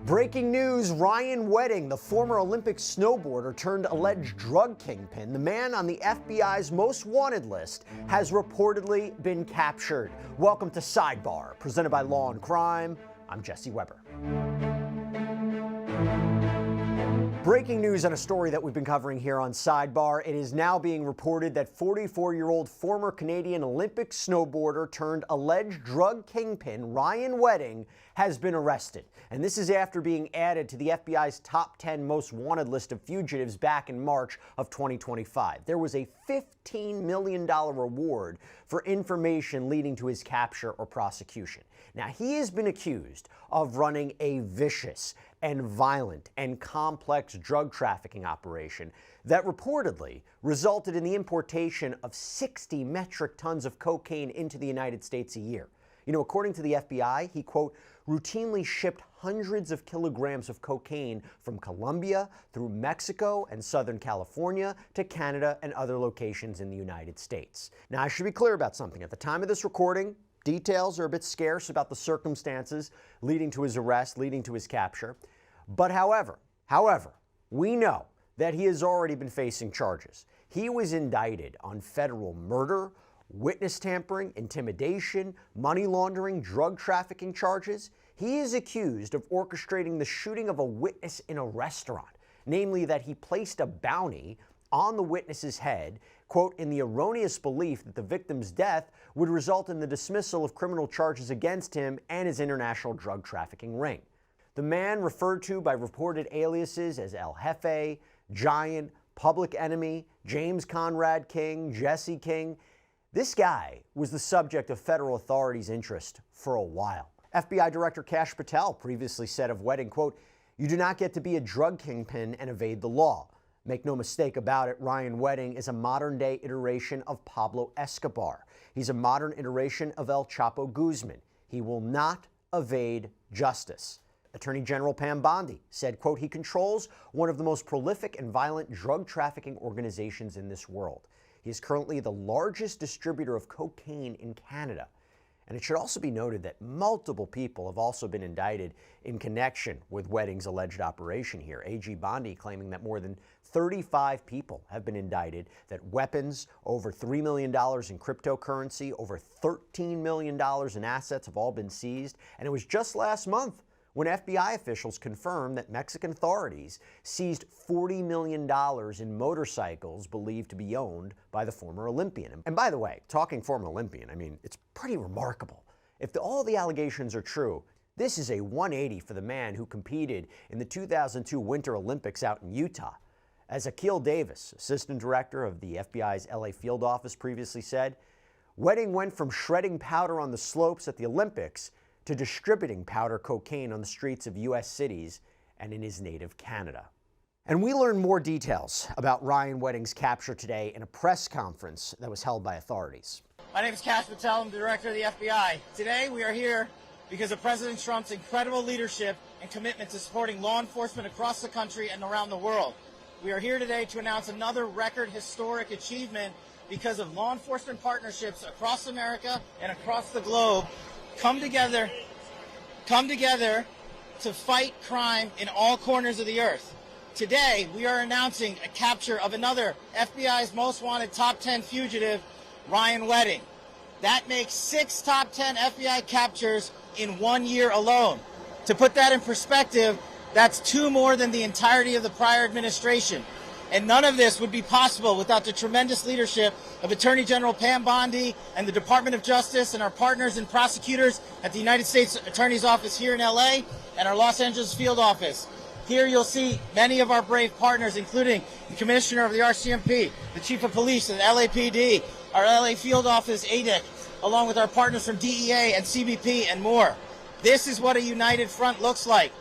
Breaking news, Ryan Wedding, the former Olympic snowboarder turned alleged drug kingpin, the man on the FBI's most wanted list, has reportedly been captured. Welcome to Sidebar, presented by Law&Crime. I'm Jesse Weber. Breaking news on a story that we've been covering here on Sidebar. It is now being reported that 44-year-old former Canadian Olympic snowboarder turned alleged drug kingpin Ryan Wedding has been arrested. And this is after being added to the FBI's top 10 most wanted list of fugitives back in March of 2025. There was a $15 million reward for information leading to his capture or prosecution. Now, he has been accused of running a vicious and violent and complex drug trafficking operation that reportedly resulted in the importation of 60 metric tons of cocaine into the United States a year. You know, according to the FBI, he, quote, routinely shipped hundreds of kilograms of cocaine from Colombia through Mexico and Southern California to Canada and other locations in the United States. Now, I should be clear about something. At the time of this recording, details are a bit scarce about the circumstances leading to his arrest, leading to his capture. But however, we know that he has already been facing charges. He was indicted on federal murder, witness tampering, intimidation, money laundering, drug trafficking charges. He is accused of orchestrating the shooting of a witness in a restaurant, namely that he placed a bounty on the witness's head, quote, in the erroneous belief that the victim's death would result in the dismissal of criminal charges against him and his international drug trafficking ring. The man, referred to by reported aliases as El Jefe, Giant, Public Enemy, James Conrad King, Jesse King, this guy was the subject of federal authorities' interest for a while. FBI Director Kash Patel previously said of Wedding, quote, "You do not get to be a drug kingpin and evade the law. Make no mistake about it, Ryan Wedding is a modern-day iteration of Pablo Escobar. He's a modern iteration of El Chapo Guzman. He will not evade justice." Attorney General Pam Bondi said, quote, "He controls one of the most prolific and violent drug trafficking organizations in this world. He is currently the largest distributor of cocaine in Canada." And it should also be noted that multiple people have also been indicted in connection with Wedding's alleged operation here. AG Bondi claiming that more than 35 people have been indicted, that weapons, over $3 million in cryptocurrency, over $13 million in assets have all been seized. And it was just last month when FBI officials confirmed that Mexican authorities seized $40 million in motorcycles believed to be owned by the former Olympian. And by the way, talking former Olympian, I mean, it's pretty remarkable. If all the allegations are true, this is a 180 for the man who competed in the 2002 Winter Olympics out in Utah. As Akil Davis, assistant director of the FBI's LA field office, previously said, Wedding went from shredding powder on the slopes at the Olympics to distributing powder cocaine on the streets of U.S. cities and in his native Canada. And we learned more details about Ryan Wedding's capture today in a press conference that was held by authorities. My name is Kash Patel. I'm the director of the FBI. Today we are here because of President Trump's incredible leadership and commitment to supporting law enforcement across the country and around the world. We are here today to announce another record historic achievement because of law enforcement partnerships across America and across the globe come together to fight crime in all corners of the earth. Today, we are announcing a capture of another FBI's most wanted top 10 fugitive, Ryan Wedding. That makes 6 top 10 FBI captures in 1 year alone. To put that in perspective, that's 2 more than the entirety of the prior administration. And none of this would be possible without the tremendous leadership of Attorney General Pam Bondi and the Department of Justice and our partners and prosecutors at the United States Attorney's Office here in LA and our Los Angeles field office. Here you'll see many of our brave partners, including the Commissioner of the RCMP, the Chief of Police of the LAPD, our LA field office, ADIC, along with our partners from DEA and CBP and more. This is what a united front looks like.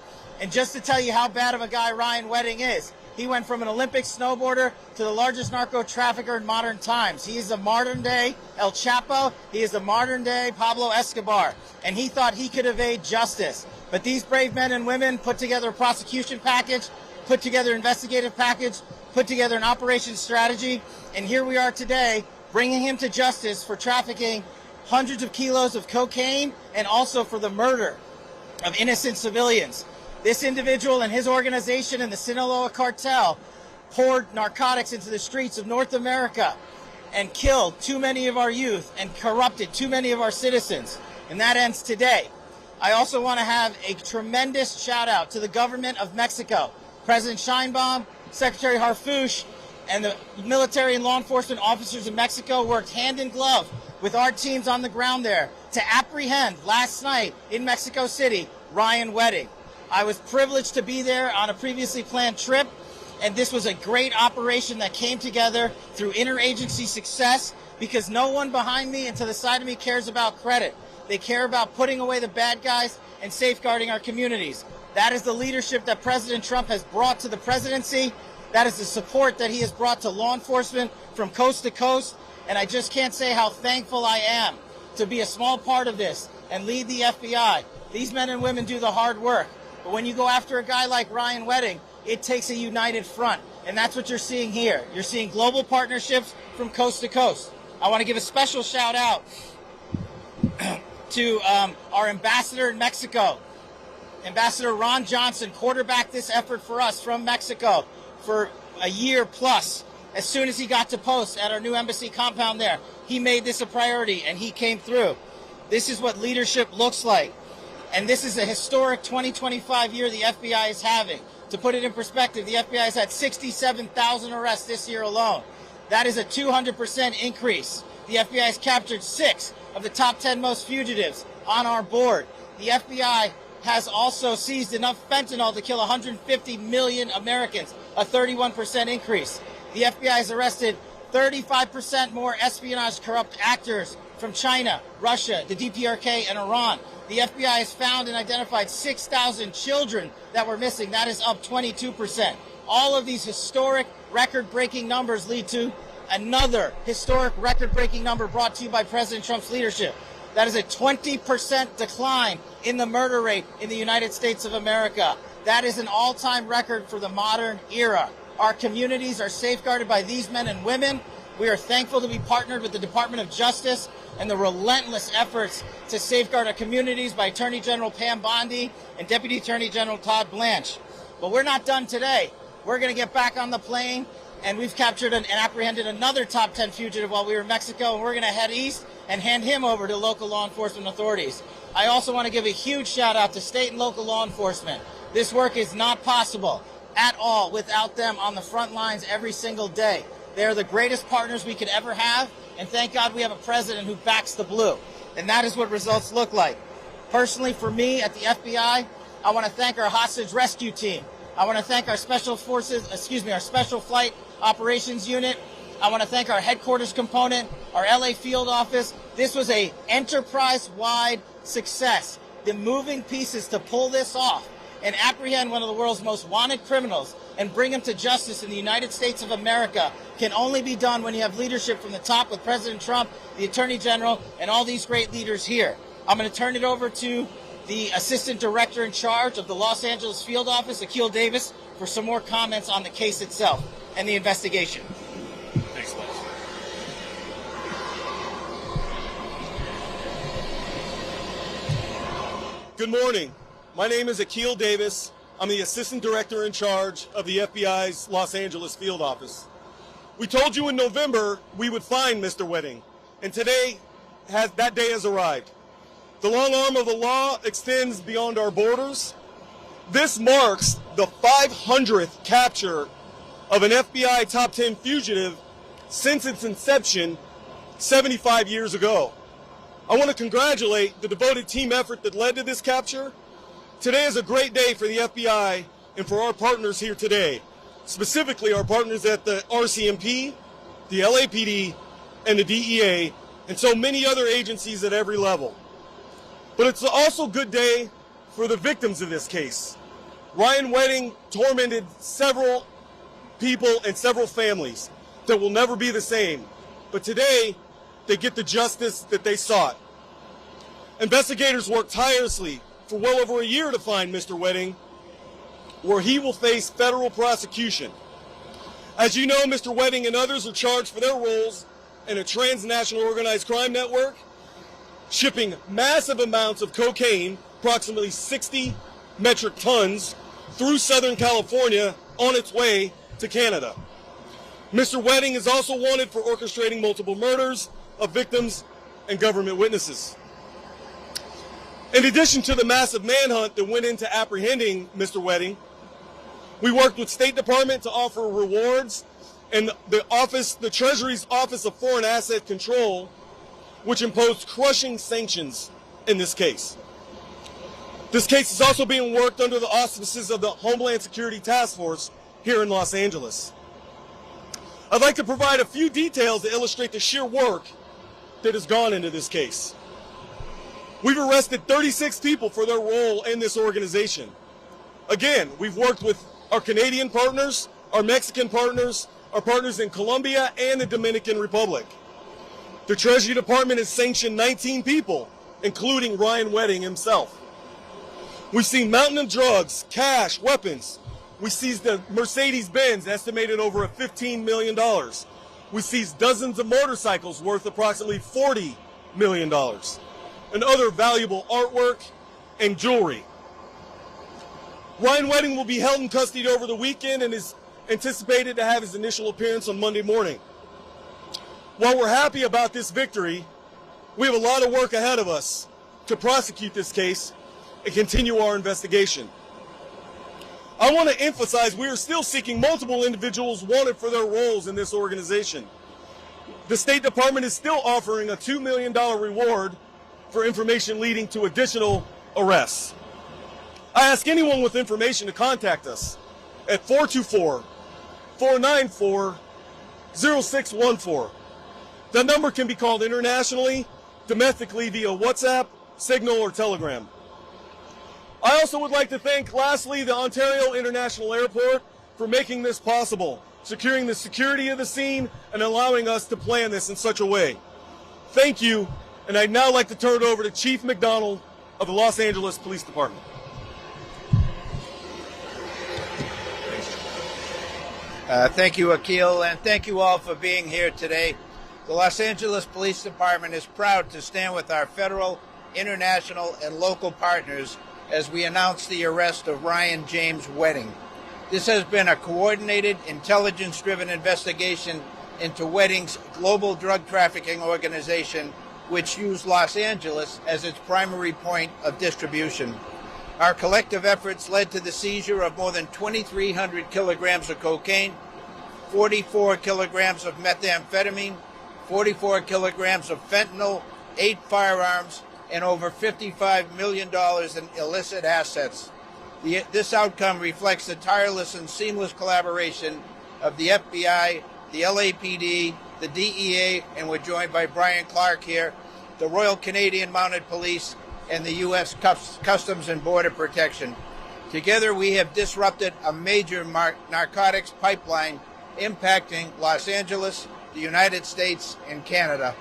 And just to tell you how bad of a guy Ryan Wedding is, he went from an Olympic snowboarder to the largest narco trafficker in modern times. He is a modern-day El Chapo. He is a modern-day Pablo Escobar. And he thought he could evade justice. But these brave men and women put together a prosecution package, put together an investigative package, put together an operations strategy, and here we are today bringing him to justice for trafficking hundreds of kilos of cocaine and also for the murder of innocent civilians. This individual and his organization and the Sinaloa cartel poured narcotics into the streets of North America and killed too many of our youth and corrupted too many of our citizens. And that ends today. I also want to have a tremendous shout out to the government of Mexico. President Sheinbaum, Secretary Harfouche, and the military and law enforcement officers in Mexico worked hand in glove with our teams on the ground there to apprehend last night in Mexico City Ryan Wedding. I was privileged to be there on a previously planned trip, and this was a great operation that came together through interagency success because no one behind me and to the side of me cares about credit. They care about putting away the bad guys and safeguarding our communities. That is the leadership that President Trump has brought to the presidency. That is the support that he has brought to law enforcement from coast to coast. And I just can't say how thankful I am to be a small part of this and lead the FBI. These men and women do the hard work. But when you go after a guy like Ryan Wedding, it takes a united front. And that's what you're seeing here. You're seeing global partnerships from coast to coast. I want to give a special shout out to our ambassador in Mexico. Ambassador Ron Johnson quarterbacked this effort for us from Mexico for a year plus. As soon as he got to post at our new embassy compound there, he made this a priority and he came through. This is what leadership looks like. And this is a historic 2025 year the FBI is having. To put it in perspective, the FBI has had 67,000 arrests this year alone. That is a 200% increase. The FBI has captured 6 of the top 10 most fugitives on our board. The FBI has also seized enough fentanyl to kill 150 million Americans, a 31% increase. The FBI has arrested 35% more espionage corrupt actors from China, Russia, the DPRK, and Iran. The FBI has found and identified 6,000 children that were missing. That is up 22%. All of these historic record-breaking numbers lead to another historic record-breaking number brought to you by President Trump's leadership. That is a 20% decline in the murder rate in the United States of America. That is an all-time record for the modern era. Our communities are safeguarded by these men and women. We are thankful to be partnered with the Department of Justice and the relentless efforts to safeguard our communities by Attorney General Pam Bondi and Deputy Attorney General Todd Blanche. But we're not done today. We're going to get back on the plane, and we've captured and apprehended another top 10 fugitive while we were in Mexico, and we're going to head east and hand him over to local law enforcement authorities. I also want to give a huge shout out to state and local law enforcement. This work is not possible at all without them on the front lines every single day. They're the greatest partners we could ever have, and thank God we have a president who backs the blue. And that is what results look like. Personally, for me at the FBI, I want to thank our hostage rescue team. I want to thank our special forces, our special flight operations unit. I want to thank our headquarters component, our LA field office. This was a enterprise-wide success. The moving pieces to pull this off and apprehend one of the world's most wanted criminals and bring him to justice in the United States of America can only be done when you have leadership from the top with President Trump, the Attorney General, and all these great leaders here. I'm going to turn it over to the Assistant Director in charge of the Los Angeles Field Office, Akil Davis, for some more comments on the case itself and the investigation. Thanks, Les. Good morning. My name is Akil Davis. I'm the Assistant Director in charge of the FBI's Los Angeles Field Office. We told you in November we would find Mr. Wedding, and today that day has arrived. The long arm of the law extends beyond our borders. This marks the 500th capture of an FBI top 10 fugitive since its inception 75 years ago. I want to congratulate the devoted team effort that led to this capture. Today is a great day for the FBI and for our partners here today, specifically our partners at the RCMP, the LAPD, and the DEA, and so many other agencies at every level. But it's also a good day for the victims of this case. Ryan Wedding tormented several people and several families that will never be the same. But today, they get the justice that they sought. Investigators worked tirelessly for well over a year to find Mr. Wedding, where he will face federal prosecution. As you know, Mr. Wedding and others are charged for their roles in a transnational organized crime network, shipping massive amounts of cocaine, approximately 60 metric tons, through Southern California on its way to Canada. Mr. Wedding is also wanted for orchestrating multiple murders of victims and government witnesses. In addition to the massive manhunt that went into apprehending Mr. Wedding, we worked with State Department to offer rewards and the Treasury's Office of Foreign Asset Control, which imposed crushing sanctions in this case. This case is also being worked under the auspices of the Homeland Security Task Force here in Los Angeles. I'd like to provide a few details to illustrate the sheer work that has gone into this case. We've arrested 36 people for their role in this organization. Again, we've worked with our Canadian partners, our Mexican partners, our partners in Colombia and the Dominican Republic. The Treasury Department has sanctioned 19 people, including Ryan Wedding himself. We've seen mountain of drugs, cash, weapons. We seized the Mercedes-Benz, estimated over $15 million. We seized dozens of motorcycles worth approximately $40 million, and other valuable artwork and jewelry. Ryan Wedding will be held in custody over the weekend and is anticipated to have his initial appearance on Monday morning. While we're happy about this victory, we have a lot of work ahead of us to prosecute this case and continue our investigation. I want to emphasize we are still seeking multiple individuals wanted for their roles in this organization. The State Department is still offering a $2 million reward for information leading to additional arrests. I ask anyone with information to contact us at 424-494-0614. That number can be called internationally, domestically via WhatsApp, Signal, or Telegram. I also would like to thank, lastly, the Ontario International Airport for making this possible, securing the security of the scene and allowing us to plan this in such a way. Thank you, and I'd now like to turn it over to Chief McDonald of the Los Angeles Police Department. Thank you, Akil, and thank you all for being here today. The Los Angeles Police Department is proud to stand with our federal, international, and local partners as we announce the arrest of Ryan James Wedding. This has been a coordinated, intelligence-driven investigation into Wedding's global drug trafficking organization, which used Los Angeles as its primary point of distribution. Our collective efforts led to the seizure of more than 2,300 kilograms of cocaine, 44 kilograms of methamphetamine, 44 kilograms of fentanyl, 8 firearms, and over $55 million in illicit assets. This outcome reflects the tireless and seamless collaboration of the FBI, the LAPD, the DEA, and we're joined by Brian Clark here, the Royal Canadian Mounted Police, and the U.S. Customs and Border Protection. Together, we have disrupted a major narcotics pipeline impacting Los Angeles, the United States, and Canada.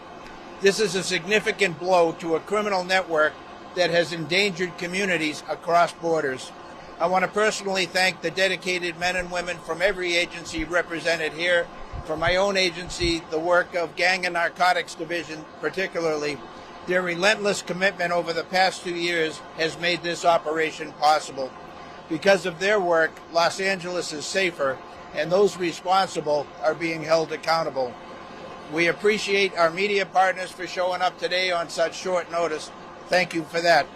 This is a significant blow to a criminal network that has endangered communities across borders. I want to personally thank the dedicated men and women from every agency represented here, from my own agency, the work of Gang and Narcotics Division particularly. Their relentless commitment over the past 2 years has made this operation possible. Because of their work, Los Angeles is safer, and those responsible are being held accountable. We appreciate our media partners for showing up today on such short notice. Thank you for that.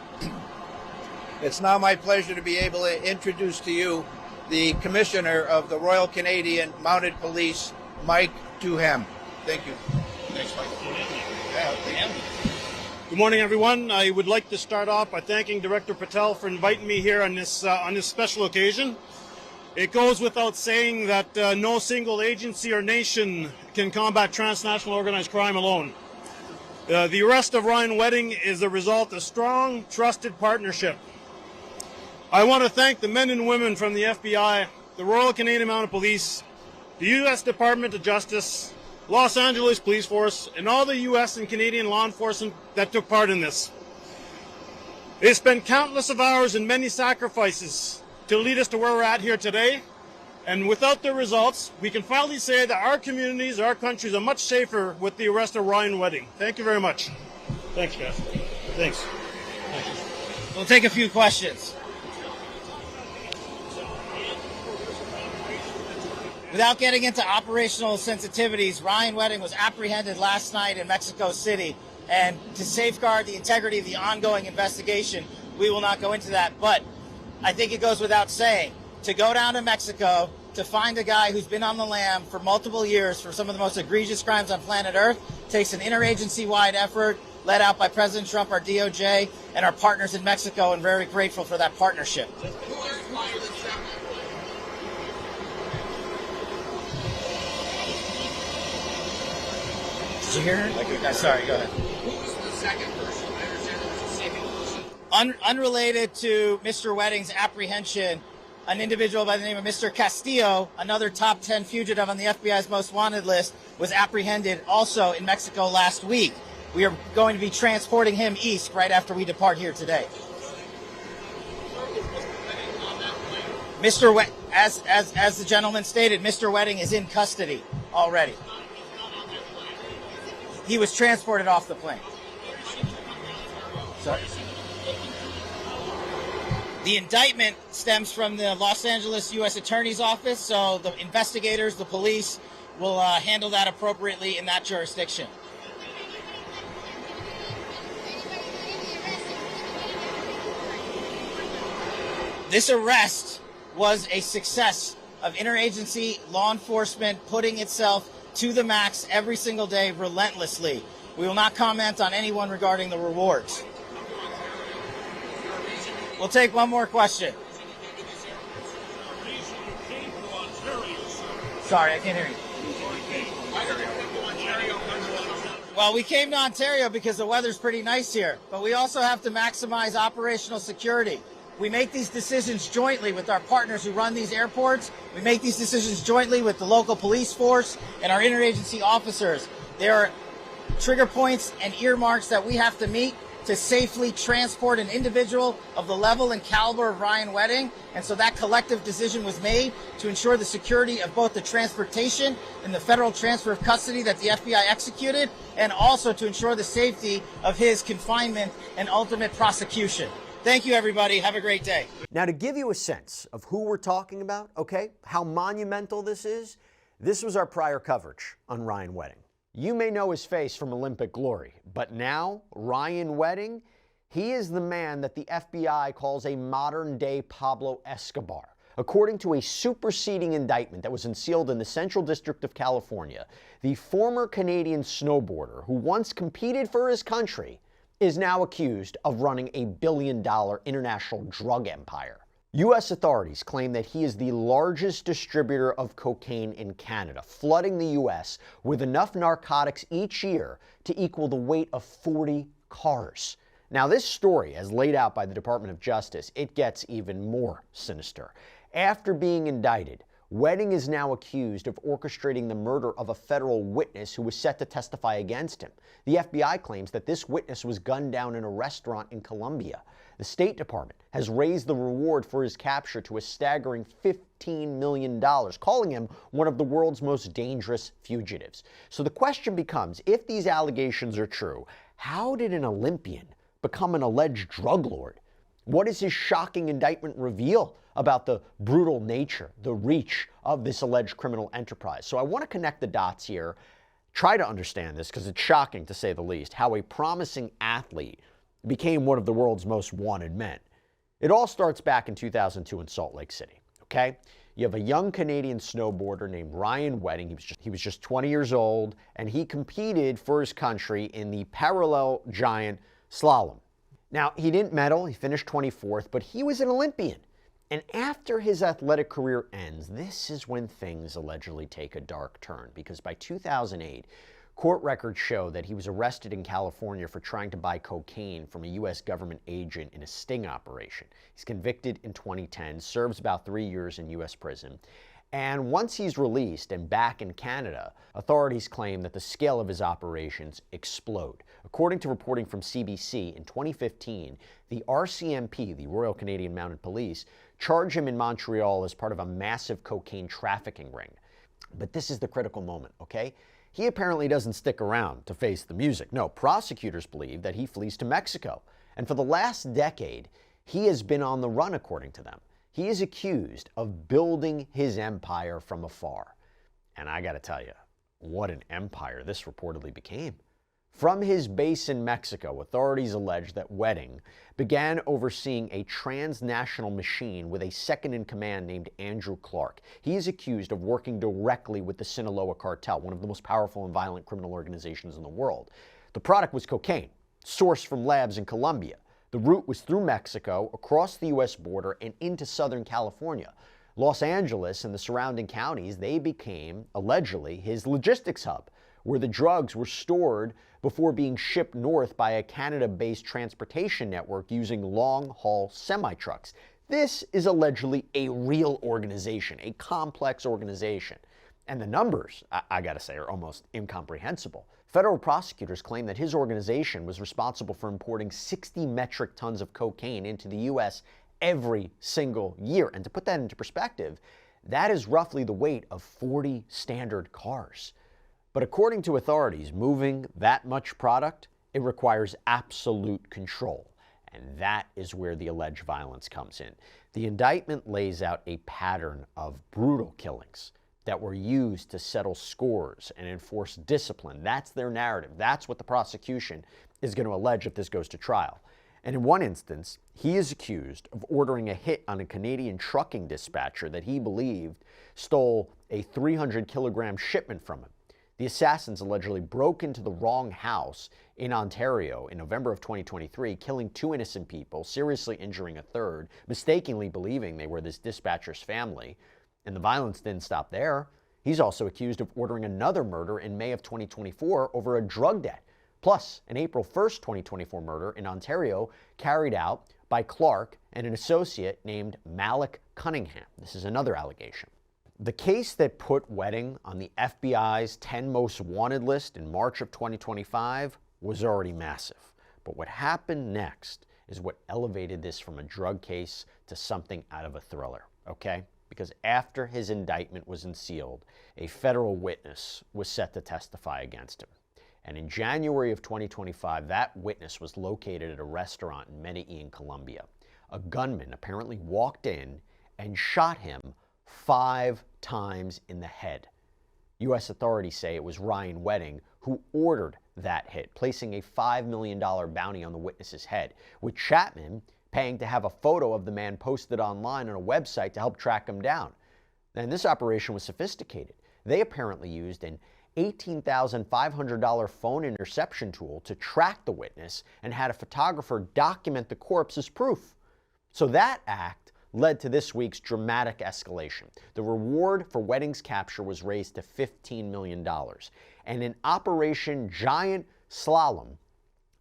It's now my pleasure to be able to introduce to you the Commissioner of the Royal Canadian Mounted Police, Mike Duhem. Thank you. Thanks, Mike. Good morning, everyone. I would like to start off by thanking Director Patel for inviting me here on this special occasion. It goes without saying that no single agency or nation can combat transnational organized crime alone. The arrest of Ryan Wedding is the result of strong, trusted partnership. I want to thank the men and women from the FBI, the Royal Canadian Mounted Police, the U.S. Department of Justice, Los Angeles Police Force, and all the U.S. and Canadian law enforcement that took part in this. They spent countless of hours and many sacrifices to lead us to where we're at here today. And without the results, we can finally say that our communities, our countries are much safer with the arrest of Ryan Wedding. Thank you very much. Thanks, guys. Thanks. We'll take a few questions. Without getting into operational sensitivities, Ryan Wedding was apprehended last night in Mexico City. And to safeguard the integrity of the ongoing investigation, we will not go into that. But I think it goes without saying, to go down to Mexico to find a guy who's been on the lam for multiple years for some of the most egregious crimes on planet Earth takes an interagency-wide effort led out by President Trump, our DOJ, and our partners in Mexico, and very grateful for that partnership. Did you hear her? Sorry, go ahead. Who was the second person? I understand there was a second person. Unrelated to Mr. Wedding's apprehension, an individual by the name of Mr. Castillo, another top 10 fugitive on the FBI's most wanted list, was apprehended also in Mexico last week. We are going to be transporting him east right after we depart here today. As the gentleman stated, Mr. Wedding is in custody already. He was transported off the plane. Sorry. The indictment stems from the Los Angeles U.S. Attorney's Office, so the investigators, the police, will handle that appropriately in that jurisdiction. This arrest was a success of interagency law enforcement putting itself to the max every single day relentlessly. We will not comment on anyone regarding the rewards. We'll take one more question. Sorry, I can't hear you. Well, we came to Ontario because the weather's pretty nice here, but we also have to maximize operational security. We make these decisions jointly with our partners who run these airports. We make these decisions jointly with the local police force and our interagency officers. There are trigger points and earmarks that we have to meet to safely transport an individual of the level and caliber of Ryan Wedding. And so that collective decision was made to ensure the security of both the transportation and the federal transfer of custody that the FBI executed, and also to ensure the safety of his confinement and ultimate prosecution. Thank you, everybody. Have a great day. Now, to give you a sense of who we're talking about, okay, how monumental this is, this was our prior coverage on Ryan Wedding. You may know his face from Olympic glory, but now, Ryan Wedding, he is the man that the FBI calls a modern-day Pablo Escobar. According to a superseding indictment that was unsealed in the Central District of California, the former Canadian snowboarder who once competed for his country is now accused of running a billion-dollar international drug empire. U.S. authorities claim that he is the largest distributor of cocaine in Canada, flooding the U.S. with enough narcotics each year to equal the weight of 40 cars. Now, this story, as laid out by the Department of Justice, it gets even more sinister. After being indicted, Wedding is now accused of orchestrating the murder of a federal witness who was set to testify against him. The FBI claims that this witness was gunned down in a restaurant in Colombia. The State Department has raised the reward for his capture to a staggering $15 million, calling him one of the world's most dangerous fugitives. So the question becomes, if these allegations are true, how did an Olympian become an alleged drug lord? What does his shocking indictment reveal about the brutal nature, the reach of this alleged criminal enterprise? So I want to connect the dots here, try to understand this, because it's shocking to say the least, how a promising athlete became one of the world's most wanted men. It all starts back in 2002 in Salt Lake City, okay? You have a young Canadian snowboarder named Ryan Wedding. He was just 20 years old, and he competed for his country in the parallel giant slalom. Now, he didn't medal, he finished 24th, but he was an Olympian. And after his athletic career ends, this is when things allegedly take a dark turn, because by 2008, court records show that he was arrested in California for trying to buy cocaine from a U.S. government agent in a sting operation. He's convicted in 2010, serves about 3 years in U.S. prison. And once he's released and back in Canada, authorities claim that the scale of his operations explode. According to reporting from CBC, in 2015, the RCMP, the Royal Canadian Mounted Police, charged him in Montreal as part of a massive cocaine trafficking ring. But this is the critical moment, okay? He apparently doesn't stick around to face the music. No, prosecutors believe that he flees to Mexico. And for the last decade, he has been on the run, according to them. He is accused of building his empire from afar. And I got to tell you, what an empire this reportedly became. From his base in Mexico, authorities allege that Wedding began overseeing a transnational machine with a second-in-command named Andrew Clark. He is accused of working directly with the Sinaloa cartel, one of the most powerful and violent criminal organizations in the world. The product was cocaine, sourced from labs in Colombia. The route was through Mexico, across the U.S. border, and into Southern California. Los Angeles and the surrounding counties, they became, allegedly, his logistics hub, where the drugs were stored before being shipped north by a Canada-based transportation network using long-haul semi-trucks. This is allegedly a real organization, a complex organization. And the numbers, I gotta say, are almost incomprehensible. Federal prosecutors claim that his organization was responsible for importing 60 metric tons of cocaine into the U.S. every single year. And to put that into perspective, that is roughly the weight of 40 standard cars. But according to authorities, moving that much product, it requires absolute control. And that is where the alleged violence comes in. The indictment lays out a pattern of brutal killings that were used to settle scores and enforce discipline. That's their narrative. That's what the prosecution is going to allege if this goes to trial. And in one instance, he is accused of ordering a hit on a Canadian trucking dispatcher that he believed stole a 300-kilogram shipment from him. The assassins allegedly broke into the wrong house in Ontario in November of 2023, killing 2 innocent people, seriously injuring a third, mistakenly believing they were this dispatcher's family. And the violence didn't stop there. He's also accused of ordering another murder in May of 2024 over a drug debt, plus an April 1st, 2024 murder in Ontario carried out by Clark and an associate named Malik Cunningham. This is another allegation. The case that put Wedding on the FBI's 10 most wanted list in March of 2025 was already massive. But what happened next is what elevated this from a drug case to something out of a thriller, okay? Because after his indictment was unsealed, a federal witness was set to testify against him. And in January of 2025, that witness was located at a restaurant in Medellin, Colombia. A gunman apparently walked in and shot him 5 times in the head. U.S. authorities say it was Ryan Wedding who ordered that hit, placing a $5 million bounty on the witness's head, with Chapman paying to have a photo of the man posted online on a website to help track him down. And this operation was sophisticated. They apparently used an $18,500 phone interception tool to track the witness and had a photographer document the corpse as proof. So that act led to this week's dramatic escalation. The reward for Wedding's capture was raised to $15 million. And in Operation Giant Slalom,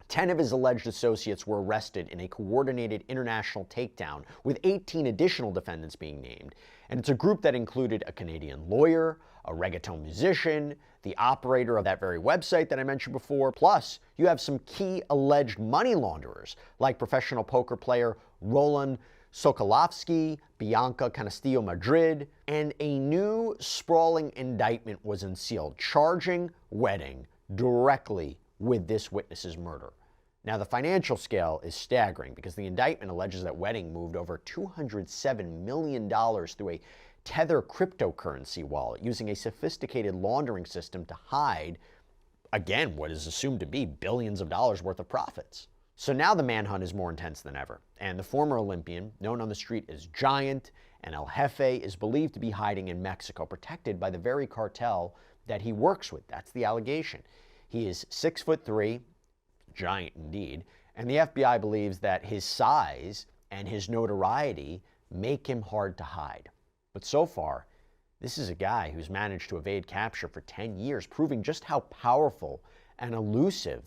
10 of his alleged associates were arrested in a coordinated international takedown, with 18 additional defendants being named. And it's a group that included a Canadian lawyer, a reggaeton musician, the operator of that very website that I mentioned before. Plus, you have some key alleged money launderers, like professional poker player Roland Sokolovsky, Bianca Castillo Madrid, and a new sprawling indictment was unsealed, charging Wedding directly with this witness's murder. Now, the financial scale is staggering because the indictment alleges that Wedding moved over $207 million through a Tether cryptocurrency wallet using a sophisticated laundering system to hide, again, what is assumed to be billions of dollars worth of profits. So now the manhunt is more intense than ever, and the former Olympian, known on the street as Giant and El Jefe, is believed to be hiding in Mexico, protected by the very cartel that he works with. That's the allegation. He is 6'3", giant indeed, and the FBI believes that his size and his notoriety make him hard to hide. But so far, this is a guy who's managed to evade capture for 10 years, proving just how powerful and elusive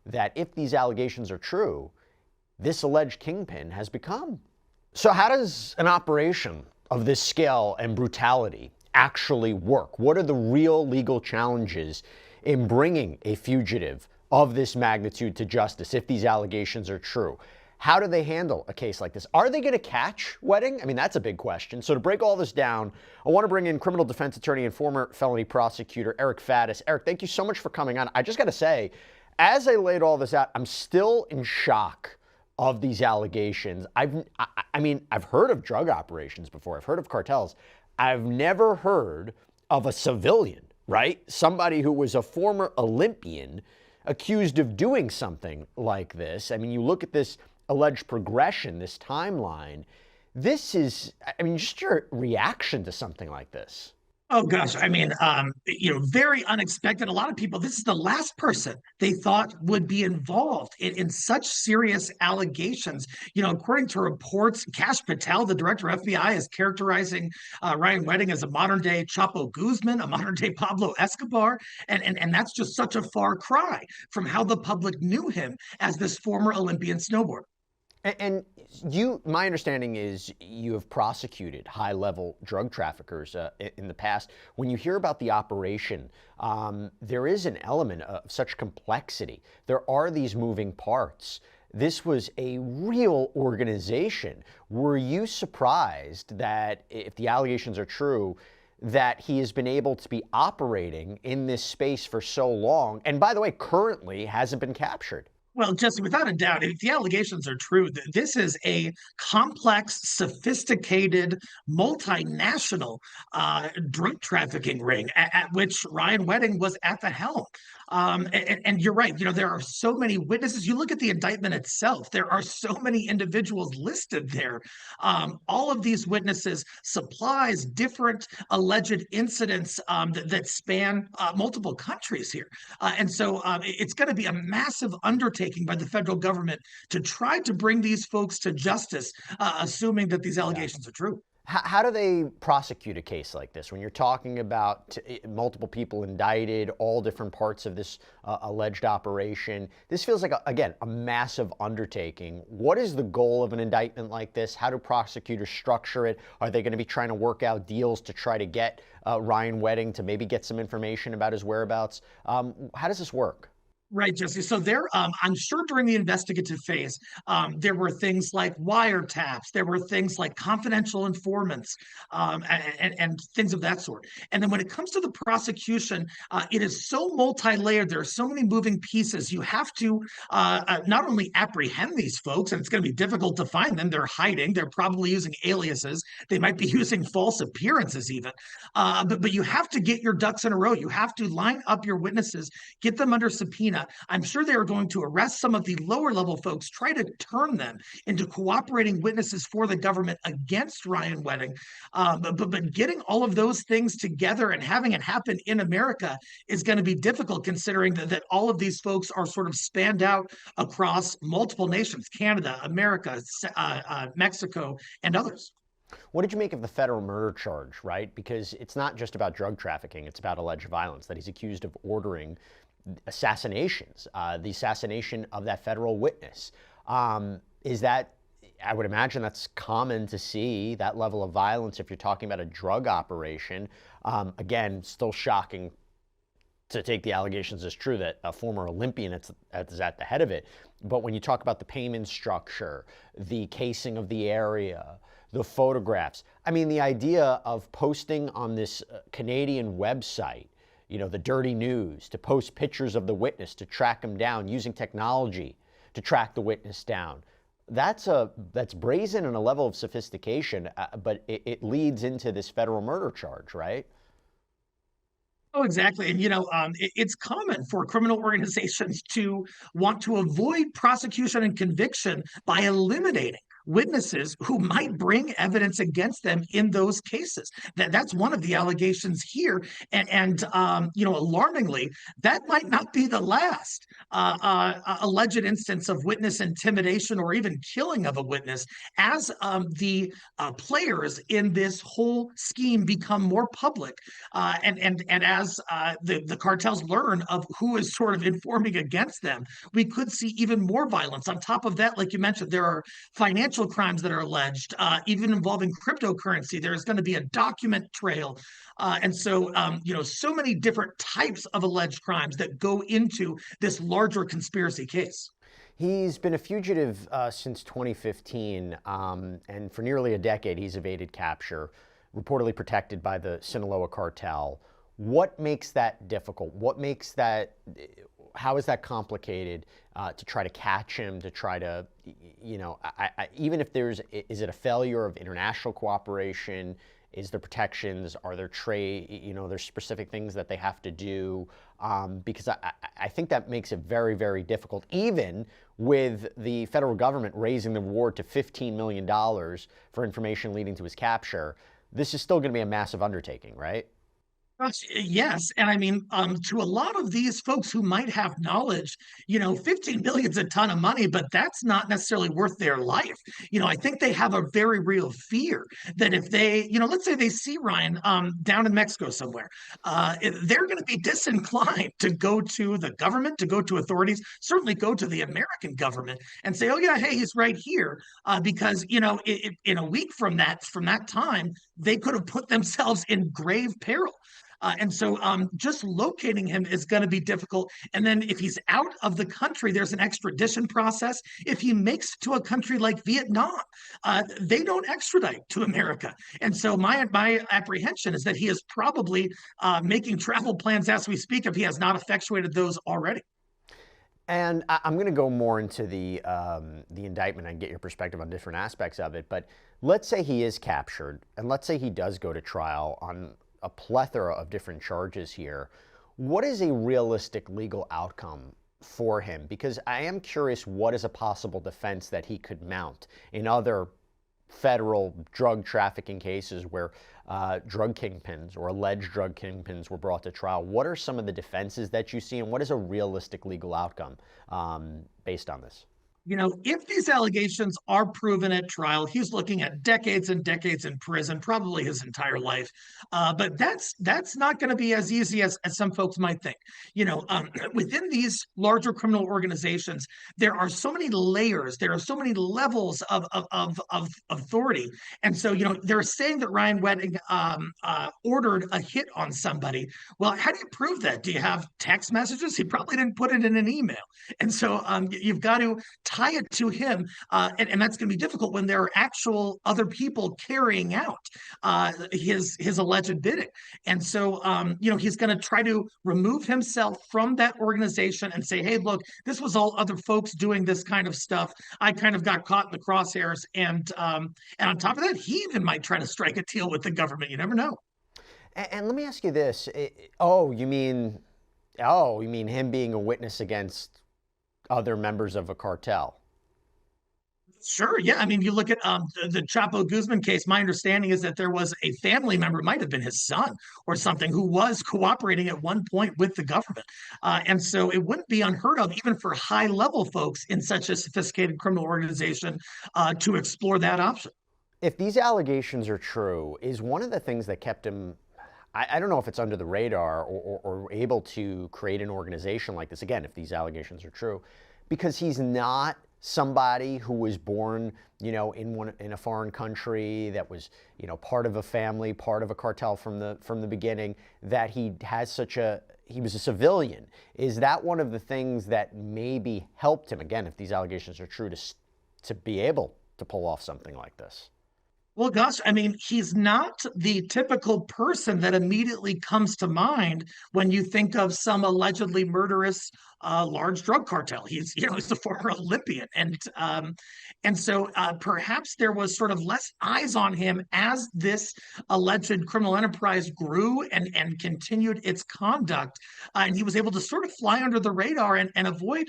that, if these allegations are true, this alleged kingpin has become. So how does an operation of this scale and brutality actually work? What are the real legal challenges in bringing a fugitive of this magnitude to justice if these allegations are true? How do they handle a case like this? Are they going to catch Wedding? I mean, that's a big question. So to break all this down, I want to bring in criminal defense attorney and former felony prosecutor Eric Faddis. Eric, thank you so much for coming on. I just got to say, as I laid all this out, I'm still in shock of these allegations. I mean, I've heard of drug operations before. I've heard of cartels. I've never heard of a civilian, right? Somebody who was a former Olympian accused of doing something like this. I mean, you look at this alleged progression, this timeline. This is, I mean, just your reaction to something like this. Oh gosh, I mean, very unexpected. A lot of people, this is the last person they thought would be involved in such serious allegations. According to reports, Kash Patel, the director of FBI, is characterizing Ryan Wedding as a modern day Chapo Guzman, a modern day Pablo Escobar, and that's just such a far cry from how the public knew him as this former Olympian snowboarder. And you, my understanding is you have prosecuted high-level drug traffickers in the past. When you hear about the operation, there is an element of such complexity. There are these moving parts. This was a real organization. Were you surprised that, if the allegations are true, that he has been able to be operating in this space for so long, and by the way, currently hasn't been captured? Well, Jesse, without a doubt, if the allegations are true, this is a complex, sophisticated, multinational drug trafficking ring at which Ryan Wedding was at the helm. And you're right, there are so many witnesses. You look at the indictment itself, there are so many individuals listed there. All of these witnesses supplies different alleged incidents that span multiple countries here. And so it's going to be a massive undertaking by the federal government to try to bring these folks to justice, assuming that these allegations are true. How do they prosecute a case like this when you're talking about multiple people indicted, all different parts of this alleged operation? This feels like, again, a massive undertaking. What is the goal of an indictment like this? How do prosecutors structure it? Are they going to be trying to work out deals to try to get Ryan Wedding to maybe get some information about his whereabouts? How does this work? Right, Jesse. So I'm sure during the investigative phase, there were things like wiretaps, there were things like confidential informants, and things of that sort. And then when it comes to the prosecution, it is so multi-layered. There are so many moving pieces. You have to not only apprehend these folks, and it's going to be difficult to find them. They're hiding. They're probably using aliases. They might be using false appearances even. But you have to get your ducks in a row. You have to line up your witnesses, get them under subpoena. I'm sure they are going to arrest some of the lower level folks, try to turn them into cooperating witnesses for the government against Ryan Wedding. But getting all of those things together and having it happen in America is going to be difficult, considering that all of these folks are sort of spanned out across multiple nations: Canada, America, Mexico, and others. What did you make of the federal murder charge, right? Because it's not just about drug trafficking, it's about alleged violence, that he's accused of ordering assassinations, the assassination of that federal witness. Is that, I would imagine that's common to see, that level of violence if you're talking about a drug operation. Again, still shocking to take the allegations as true that a former Olympian is at the head of it. But when you talk about the payment structure, the casing of the area, the photographs, I mean, the idea of posting on this Canadian website, the dirty news, to post pictures of the witness, to track him down, using technology to track the witness down. That's brazen and a level of sophistication, but it leads into this federal murder charge, right? Oh, exactly. And, it's common for criminal organizations to want to avoid prosecution and conviction by eliminating witnesses who might bring evidence against them in those cases. That's one of the allegations here. And alarmingly, that might not be the last alleged instance of witness intimidation or even killing of a witness, as the players in this whole scheme become more public, and as the cartels learn of who is sort of informing against them. We could see even more violence. On top of that, like you mentioned, there are financial crimes that are alleged, even involving cryptocurrency. There's going to be a document trail. And so, so many different types of alleged crimes that go into this larger conspiracy case. He's been a fugitive since 2015, and for nearly a decade, he's evaded capture, reportedly protected by the Sinaloa cartel. What makes that difficult? How is that complicated to try to catch him, to try to, even if is it a failure of international cooperation? Is there protections? Are there there's specific things that they have to do? Because I think that makes it very, very difficult, even with the federal government raising the reward to $15 million for information leading to his capture. This is still going to be a massive undertaking, right? Yes, and I mean, to a lot of these folks who might have knowledge, 15 million is a ton of money, but that's not necessarily worth their life. I think they have a very real fear that if they, let's say they see Ryan down in Mexico somewhere, they're going to be disinclined to go to the government, to go to authorities, certainly go to the American government and say, oh yeah, hey, he's right here, because in a week from that time, they could have put themselves in grave peril. And so just locating him is going to be difficult. And then if he's out of the country, there's an extradition process. If he makes it to a country like Vietnam, they don't extradite to America. And so my apprehension is that he is probably making travel plans as we speak, if he has not effectuated those already. And I'm going to go more into the indictment and get your perspective on different aspects of it. But let's say he is captured, and let's say he does go to trial on a plethora of different charges here. What is a realistic legal outcome for him? Because I am curious, what is a possible defense that he could mount in other federal drug trafficking cases where drug kingpins or alleged drug kingpins were brought to trial? What are some of the defenses that you see, and what is a realistic legal outcome based on this? If these allegations are proven at trial, he's looking at decades and decades in prison, probably his entire life. But that's not going to be as easy as some folks might think. Within these larger criminal organizations, there are so many layers, there are so many levels of authority. And so, they're saying that Ryan Wedding ordered a hit on somebody. Well, how do you prove that? Do you have text messages? He probably didn't put it in an email. And so you've got to tie it to him, and that's going to be difficult when there are actual other people carrying out his alleged bidding. And so, he's going to try to remove himself from that organization and say, hey, look, this was all other folks doing this kind of stuff. I kind of got caught in the crosshairs. And on top of that, he even might try to strike a deal with the government. You never know. And let me ask you this. You mean him being a witness against other members of a cartel? Sure. Yeah. I mean, you look at the Chapo Guzman case. My understanding is that there was a family member, might have been his son or something, who was cooperating at one point with the government. And so it wouldn't be unheard of, even for high level folks in such a sophisticated criminal organization, to explore that option. If these allegations are true, is one of the things that kept him, I don't know if it's under the radar or able to create an organization like this, again, if these allegations are true, because he's not somebody who was born, in a foreign country, that was, part of a family, part of a cartel from the beginning, that he was a civilian. Is that one of the things that maybe helped him, again, if these allegations are true, to be able to pull off something like this? Well, gosh, I mean, he's not the typical person that immediately comes to mind when you think of some allegedly murderous large drug cartel. He's a former Olympian, and so perhaps there was sort of less eyes on him as this alleged criminal enterprise grew and continued its conduct, and he was able to sort of fly under the radar and avoid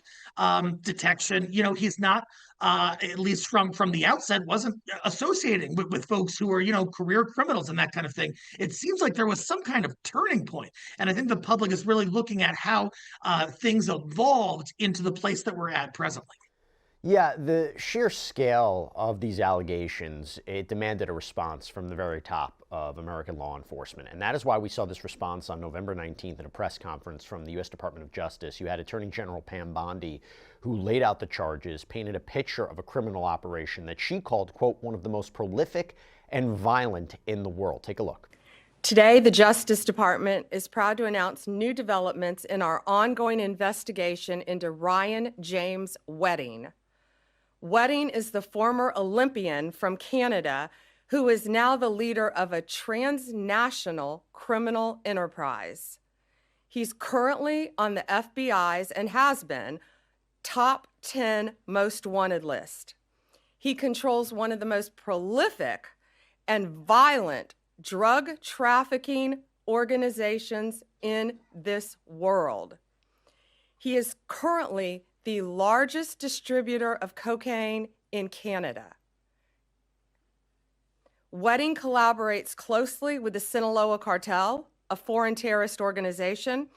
detection. He's not. At least from the outset, wasn't associating with folks who are, career criminals and that kind of thing. It seems like there was some kind of turning point. And I think the public is really looking at how things evolved into the place that we're at presently. Yeah, the sheer scale of these allegations, it demanded a response from the very top of American law enforcement. And that is why we saw this response on November 19th at a press conference from the U.S. Department of Justice. You had Attorney General Pam Bondi, who laid out the charges, painted a picture of a criminal operation that she called, quote, one of the most prolific and violent in the world. Take a look. Today, the Justice Department is proud to announce new developments in our ongoing investigation into Ryan James Wedding. Wedding is the former Olympian from Canada who is now the leader of a transnational criminal enterprise. He's currently on the FBI's, and has been, top 10 most wanted list. He controls one of the most prolific and violent drug trafficking organizations in this world. He is currently the largest distributor of cocaine in Canada. Wedding collaborates closely with the Sinaloa cartel, a foreign terrorist organization,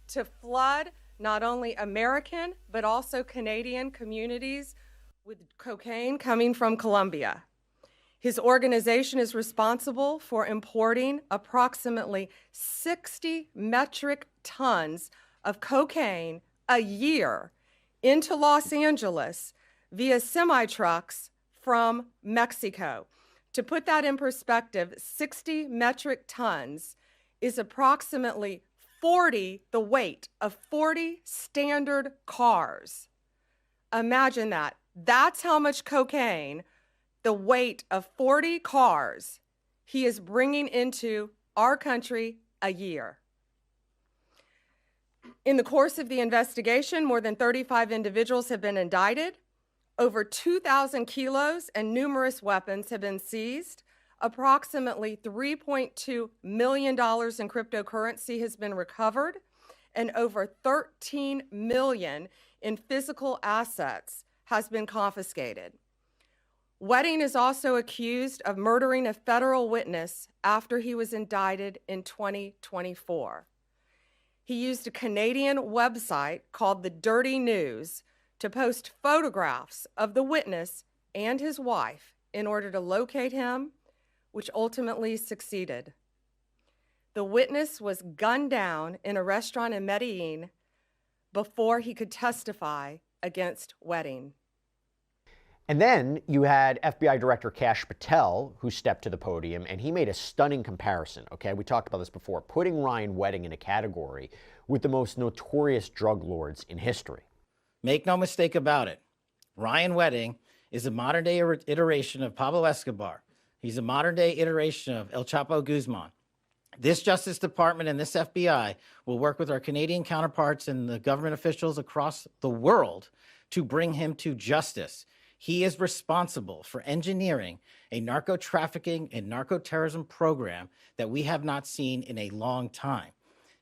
to flood not only American but also Canadian communities with cocaine coming from Colombia. His organization is responsible for importing approximately 60 metric tons of cocaine a year into Los Angeles via semi-trucks from Mexico. To put that in perspective, 60 metric tons is approximately the weight of 40 standard cars. Imagine that. That's how much cocaine, the weight of 40 cars, he is bringing into our country a year. In the course of the investigation, more than 35 individuals have been indicted. Over 2,000 kilos and numerous weapons have been seized. Approximately $3.2 million in cryptocurrency has been recovered, and over $13 million in physical assets has been confiscated. Wedding is also accused of murdering a federal witness after he was indicted in 2024. He used a Canadian website called The Dirty News to post photographs of the witness and his wife in order to locate him, which ultimately succeeded. The witness was gunned down in a restaurant in Medellin before he could testify against Wedding. And then you had FBI Director Kash Patel, who stepped to the podium, and he made a stunning comparison, okay? We talked about this before, putting Ryan Wedding in a category with the most notorious drug lords in history. Make no mistake about it. Ryan Wedding is a modern-day iteration of Pablo Escobar. He's a modern-day iteration of El Chapo Guzman. This Justice Department and this FBI will work with our Canadian counterparts and the government officials across the world to bring him to justice. He is responsible for engineering a narco-trafficking and narco-terrorism program that we have not seen in a long time.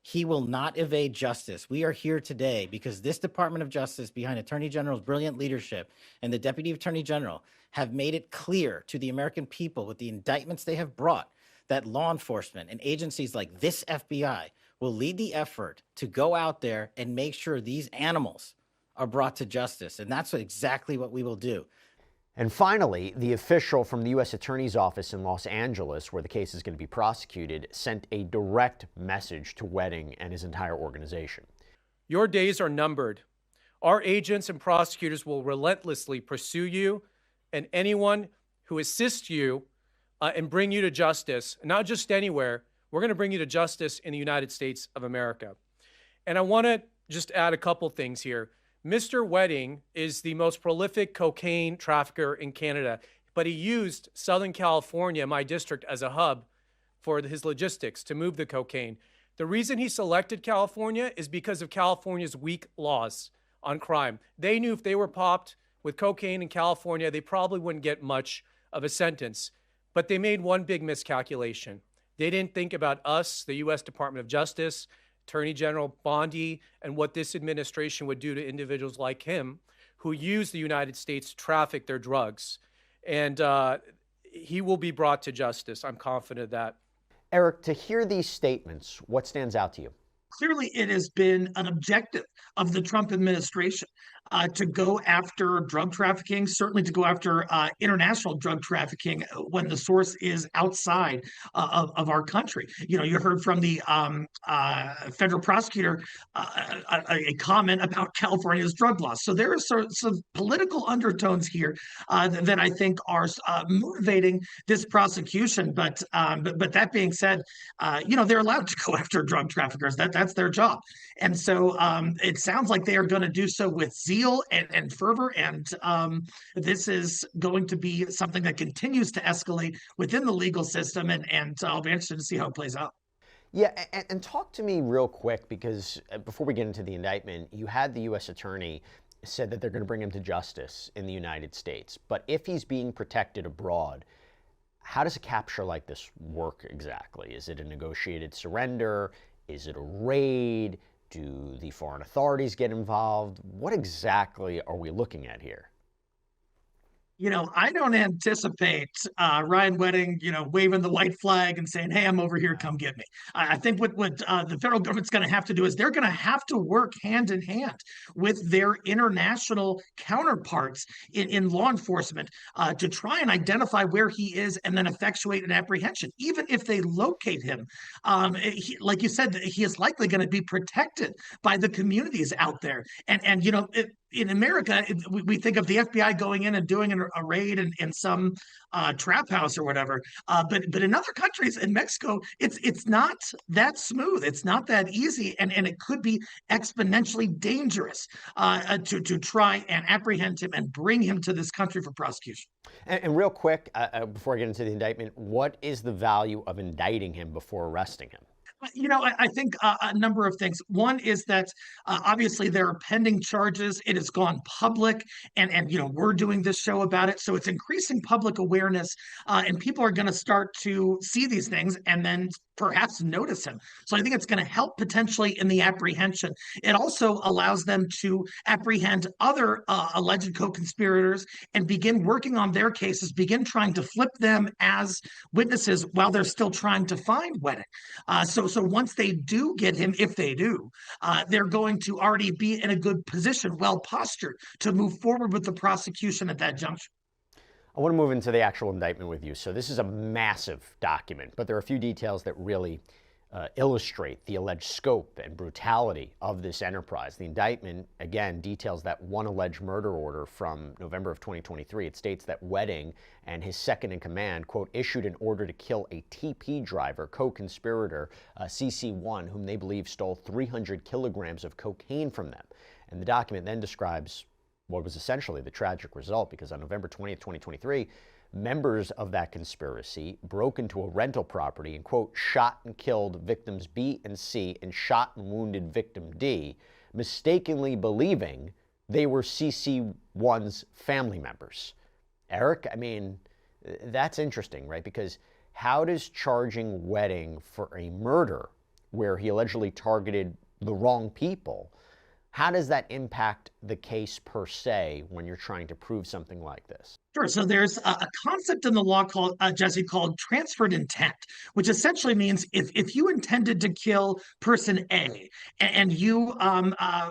He will not evade justice. We are here today because this Department of Justice, behind Attorney General's brilliant leadership and the Deputy Attorney General, have made it clear to the American people with the indictments they have brought that law enforcement and agencies like this FBI will lead the effort to go out there and make sure these animals are brought to justice. And that's exactly what we will do. And finally, the official from the U.S. Attorney's Office in Los Angeles, where the case is going to be prosecuted, sent a direct message to Wedding and his entire organization. Your days are numbered. Our agents and prosecutors will relentlessly pursue you and anyone who assists you and bring you to justice, not just anywhere. We're going to bring you to justice in the United States of America. And I want to just add a couple things here. Mr. Wedding is the most prolific cocaine trafficker in Canada, but he used Southern California, my district, as a hub for his logistics to move the cocaine. The reason he selected California is because of California's weak laws on crime. They knew if they were popped with cocaine in California, they probably wouldn't get much of a sentence. But they made one big miscalculation. They didn't think about us, the U.S. Department of Justice, Attorney General Bondi, and what this administration would do to individuals like him who use the United States to traffic their drugs. And he will be brought to justice. I'm confident of that. Eric, to hear these statements, what stands out to you? Clearly, it has been an objective of the Trump administration to go after drug trafficking, certainly to go after international drug trafficking when the source is outside of our country. You know, you heard from the federal prosecutor a comment about California's drug laws. So there are some political undertones here that I think are motivating this prosecution. But that being said, you know, they're allowed to go after drug traffickers. That's their job. And so it sounds like they are going to do so with zeal and fervor. And this is going to be something that continues to escalate within the legal system. And I'll be interested to see how it plays out. Yeah, and talk to me real quick, because before we get into the indictment, you had the U.S. attorney said that they're going to bring him to justice in the United States. But if he's being protected abroad, How does a capture like this work exactly? Is it a negotiated surrender? Is it a raid? Do the foreign authorities get involved? What exactly are we looking at here? I don't anticipate Ryan Wedding, waving the white flag and saying, "Hey, I'm over here, come get me." I think what the federal government's going to have to do is they're going to have to work hand in hand with their international counterparts in law enforcement to try and identify where he is and then effectuate an apprehension. Even if they locate him, like you said, he is likely going to be protected by the communities out there. And in America, we think of the FBI going in and doing a raid in some trap house or whatever. But in other countries, in Mexico, it's not that smooth. It's not that easy, and it could be exponentially dangerous to try and apprehend him and bring him to this country for prosecution. And real quick, before I get into the indictment, what is the value of indicting him before arresting him? I think a number of things. One is that obviously there are pending charges. It has gone public, and we're doing this show about it, so it's increasing public awareness, and people are going to start to see these things and then perhaps notice him. So I think it's going to help potentially in the apprehension. It also allows them to apprehend other alleged co-conspirators and begin working on their cases, begin trying to flip them as witnesses while they're still trying to find Wedding. So once they do get him, if they do, they're going to already be in a good position, well postured to move forward with the prosecution at that juncture. I want to move into the actual indictment with you. So this is a massive document, but there are a few details that really illustrate the alleged scope and brutality of this enterprise. The indictment, again, details that one alleged murder order from November of 2023. It states that Wedding and his second in command, quote, issued an order to kill a TP driver, co-conspirator, CC1, whom they believe stole 300 kilograms of cocaine from them. And the document then describes what was essentially the tragic result, because on November 20th, 2023, members of that conspiracy broke into a rental property and, quote, shot and killed victims B and C and shot and wounded victim D, mistakenly believing they were CC1's family members. Eric, I mean, that's interesting, right? Because how does charging Wedding for a murder where he allegedly targeted the wrong people, how does that impact the case per se when you're trying to prove something like this? Sure. So there's a concept in the law called, Jesse, called transferred intent, which essentially means if you intended to kill person A and you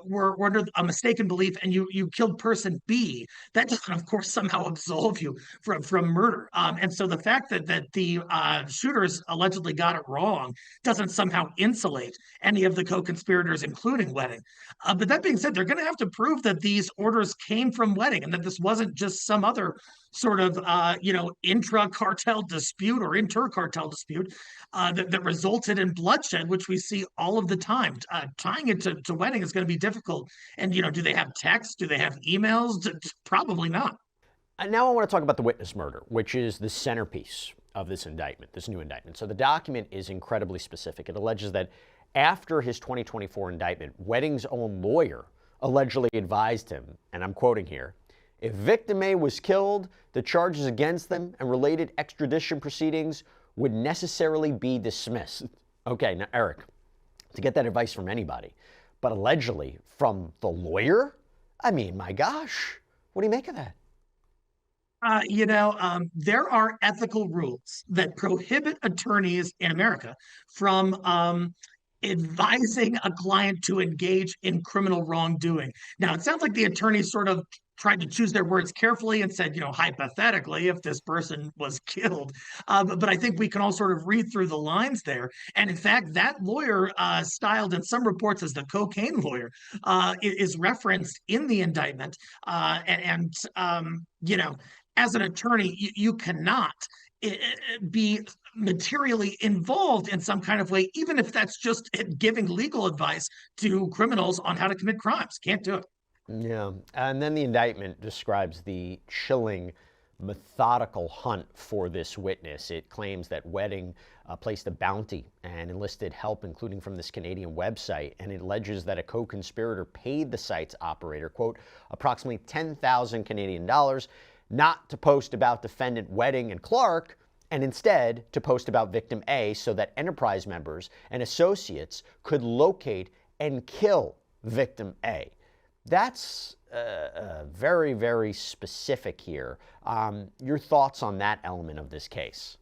were under a mistaken belief and you killed person B, that doesn't, of course, somehow absolve you from murder. And so the fact that the shooters allegedly got it wrong doesn't somehow insulate any of the co-conspirators, including Wedding. But that being said, they're going to have to prove that these orders came from Wedding and that this wasn't just some other sort of, intra-cartel dispute or inter-cartel dispute that resulted in bloodshed, which we see all of the time. Tying it to Wedding is going to be difficult. And, do they have texts? Do they have emails? Probably not. And now I want to talk about the witness murder, which is the centerpiece of this indictment, this new indictment. So the document is incredibly specific. It alleges that after his 2024 indictment, Wedding's own lawyer allegedly advised him, and I'm quoting here, if victim A was killed, the charges against them and related extradition proceedings would necessarily be dismissed. Okay, now, Eric, to get that advice from anybody, but allegedly from the lawyer? I mean, my gosh, what do you make of that? There are ethical rules that prohibit attorneys in America from advising a client to engage in criminal wrongdoing. Now, it sounds like the attorneys sort of tried to choose their words carefully and said, hypothetically, if this person was killed. But I think we can all sort of read through the lines there. And in fact, that lawyer, styled in some reports as the cocaine lawyer, is referenced in the indictment. As an attorney, you cannot be materially involved in some kind of way, even if that's just giving legal advice to criminals on how to commit crimes. Can't do it. Yeah, and then the indictment describes the chilling, methodical hunt for this witness. It claims that Wedding placed a bounty and enlisted help, including from this Canadian website, and it alleges that a co-conspirator paid the site's operator, quote, approximately 10,000 Canadian dollars, not to post about defendant Wedding and Clark and instead to post about victim A so that enterprise members and associates could locate and kill victim A. That's very, very specific here. Your thoughts on that element of this case?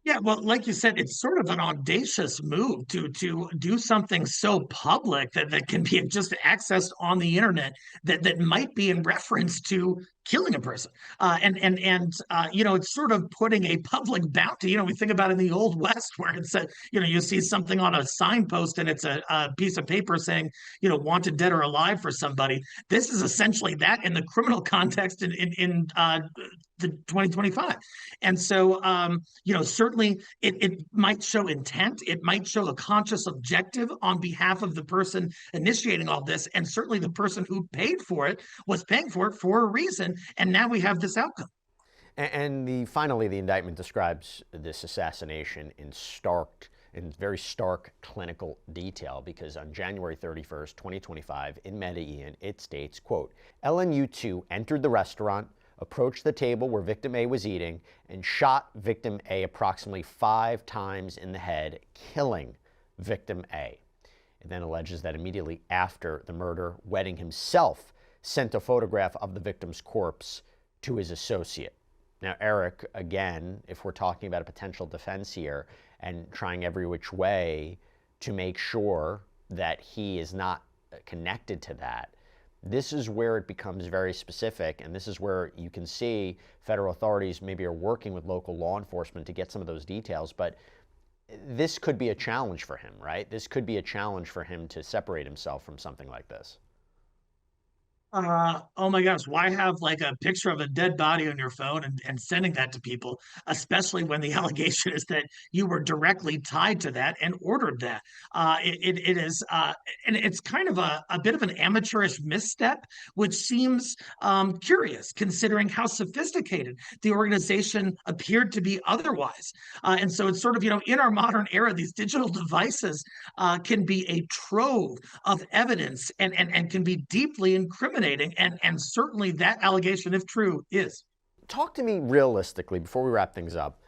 Yeah, well, like you said, it's sort of an audacious move to do something so public that can be just accessed on the internet that might be in reference to killing a person. It's sort of putting a public bounty. We think about it in the Old West where it's you see something on a signpost and it's a piece of paper saying, wanted dead or alive for somebody. This is essentially that in the criminal context in the 2025. And so, certainly it might show intent. It might show a conscious objective on behalf of the person initiating all this. And certainly the person who paid for it was paying for it for a reason. And now we have this outcome. And finally, the indictment describes this assassination in very stark clinical detail, because on January 31st, 2025, in Medellin, it states, quote, LNU2 entered the restaurant, approached the table where victim A was eating, and shot victim A approximately 5 times in the head, killing victim A. It then alleges that immediately after the murder, Wedding himself sent a photograph of the victim's corpse to his associate. Now, Eric, again, if we're talking about a potential defense here and trying every which way to make sure that he is not connected to that, this is where it becomes very specific, and this is where you can see federal authorities maybe are working with local law enforcement to get some of those details, but this could be a challenge for him, right? This could be a challenge for him to separate himself from something like this. Oh my gosh, why have like a picture of a dead body on your phone and sending that to people, especially when the allegation is that you were directly tied to that and ordered that? It is, and it's kind of a bit of an amateurish misstep, which seems curious considering how sophisticated the organization appeared to be otherwise. And so it's sort of, in our modern era, these digital devices can be a trove of evidence and can be deeply incriminating. And certainly that allegation, if true, is. Talk to me realistically before we wrap things up.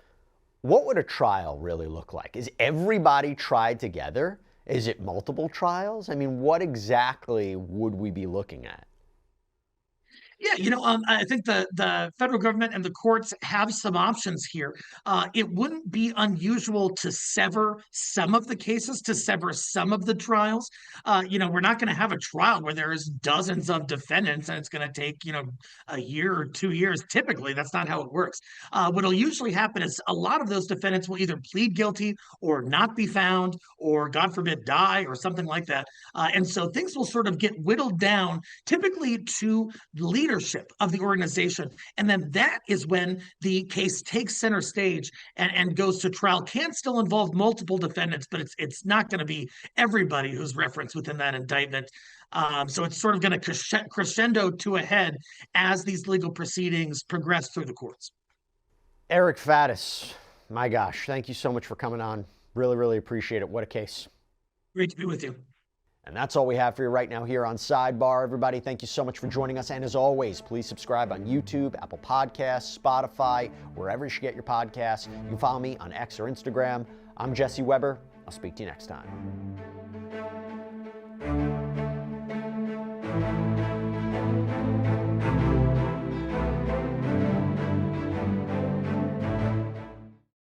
What would a trial really look like? Is everybody tried together? Is it multiple trials? I mean, what exactly would we be looking at? Yeah, I think the federal government and the courts have some options here. It wouldn't be unusual to sever some of the cases, to sever some of the trials. We're not going to have a trial where there's dozens of defendants and it's going to take, a year or 2 years. Typically, that's not how it works. What'll usually happen is a lot of those defendants will either plead guilty or not be found or, God forbid, die or something like that. And so things will sort of get whittled down, typically to leadership of the organization. And then that is when the case takes center stage and goes to trial. Can still involve multiple defendants, but it's not going to be everybody who's referenced within that indictment. So it's sort of going to crescendo to a head as these legal proceedings progress through the courts. Eric Faddis, my gosh, thank you so much for coming on. Really, really appreciate it. What a case. Great to be with you. And that's all we have for you right now here on Sidebar. Everybody, thank you so much for joining us. And as always, please subscribe on YouTube, Apple Podcasts, Spotify, wherever you should get your podcasts. You can follow me on X or Instagram. I'm Jesse Weber. I'll speak to you next time.